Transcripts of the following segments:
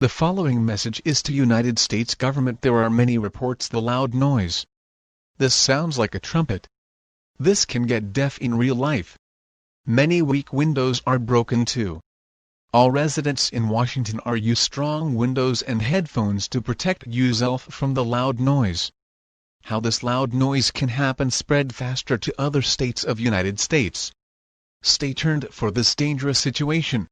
The following message is to United States government. There are many reports the loud noise. This sounds like a trumpet. This can get deaf in real life. Many weak windows are broken too. All residents in Washington are use strong windows and headphones to protect yourself from the loud noise. How this loud noise can happen spread faster to other states of United States. Stay tuned for this dangerous situation.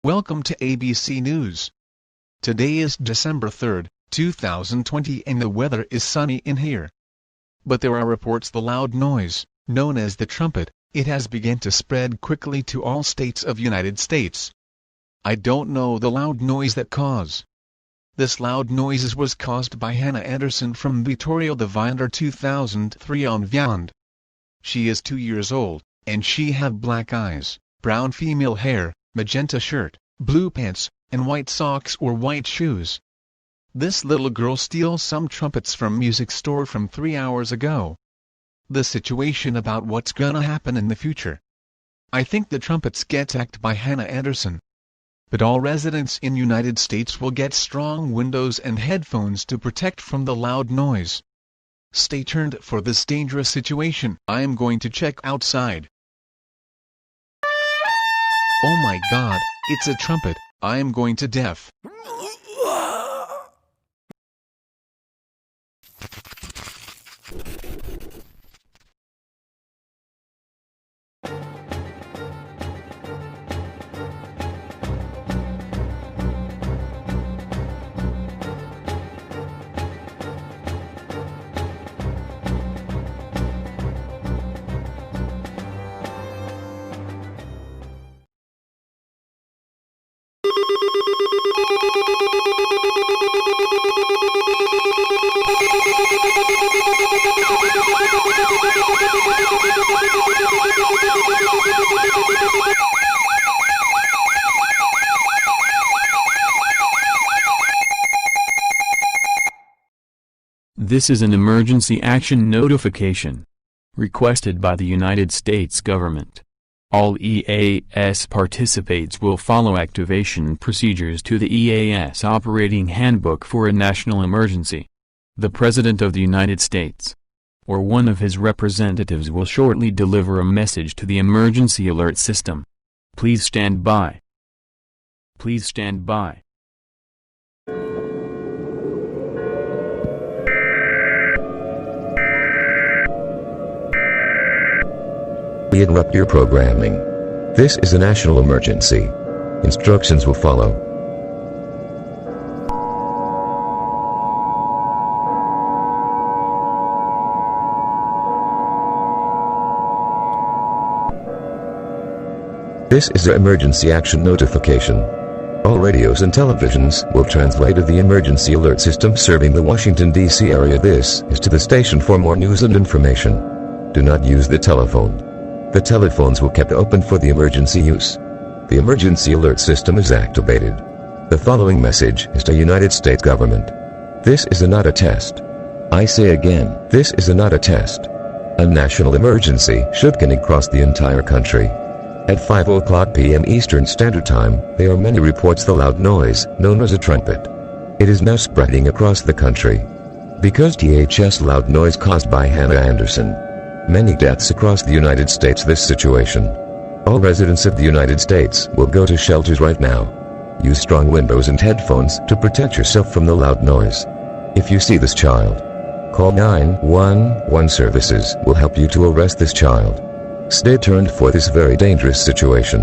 Welcome to ABC News. Today is December 3, 2020 and the weather is sunny in here. But there are reports the loud noise, known as the trumpet, it has begun to spread quickly to all states of United States. I don't know the loud noise that caused. This loud noise was caused by Hannah Anderson from Victoria the Vinder 2003 on Vyand. She is 2 years old, and she have black eyes, brown female hair, magenta shirt, blue pants, and white socks or white shoes. This little girl steals some trumpets from music store from 3 hours ago. The situation about what's gonna happen in the future. I think the trumpets get hacked by Hannah Anderson. But all residents in United States will get strong windows and headphones to protect from the loud noise. Stay tuned for this dangerous situation. I am going to check outside. Oh my God, it's a trumpet. I am going to deaf. This is an emergency action notification requested by the United States government. All EAS participants will follow activation procedures to the EAS Operating Handbook for a national emergency. The President of the United States, or one of his representatives, will shortly deliver a message to the emergency alert system. Please stand by. Please stand by. We interrupt your programming. This is a national emergency. Instructions will follow. This is the emergency action notification. All radios and televisions will translate to the emergency alert system serving the Washington, D.C. area. This is to the station for more news and information. Do not use the telephone. The telephones will be kept open for the emergency use. The emergency alert system is activated. The following message is to United States government. This is not a test. I say again, this is not a test. A national emergency should can across the entire country. At 5:00 p.m. Eastern Standard Time, there are many reports the loud noise, known as a trumpet. It is now spreading across the country. Because THS loud noise caused by Hannah Anderson. Many deaths across the United States. This situation. All residents of the United States will go to shelters right now. Use strong windows and headphones to protect yourself from the loud noise. If you see this child, call 911 services will help you to arrest this child. Stay tuned for this very dangerous situation.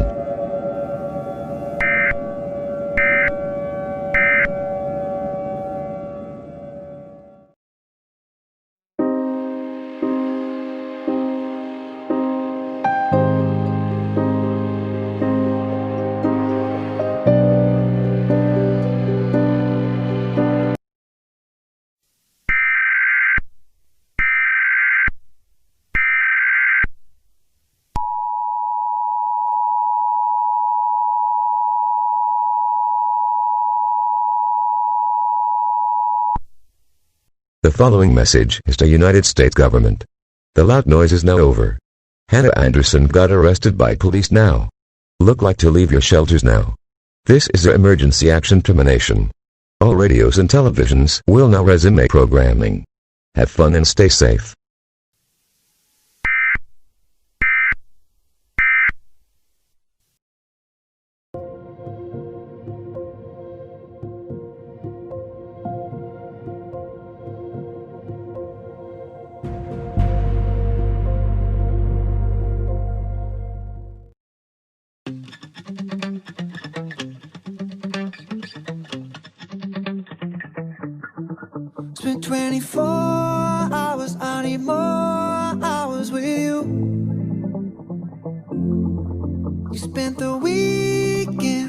The following message is to United States government. The loud noise is now over. Hannah Anderson got arrested by police now. Look like to leave your shelters now. This is an emergency action termination. All radios and televisions will now resume programming. Have fun and stay safe. Spent 24 hours, I need more hours with you. You spent the weekend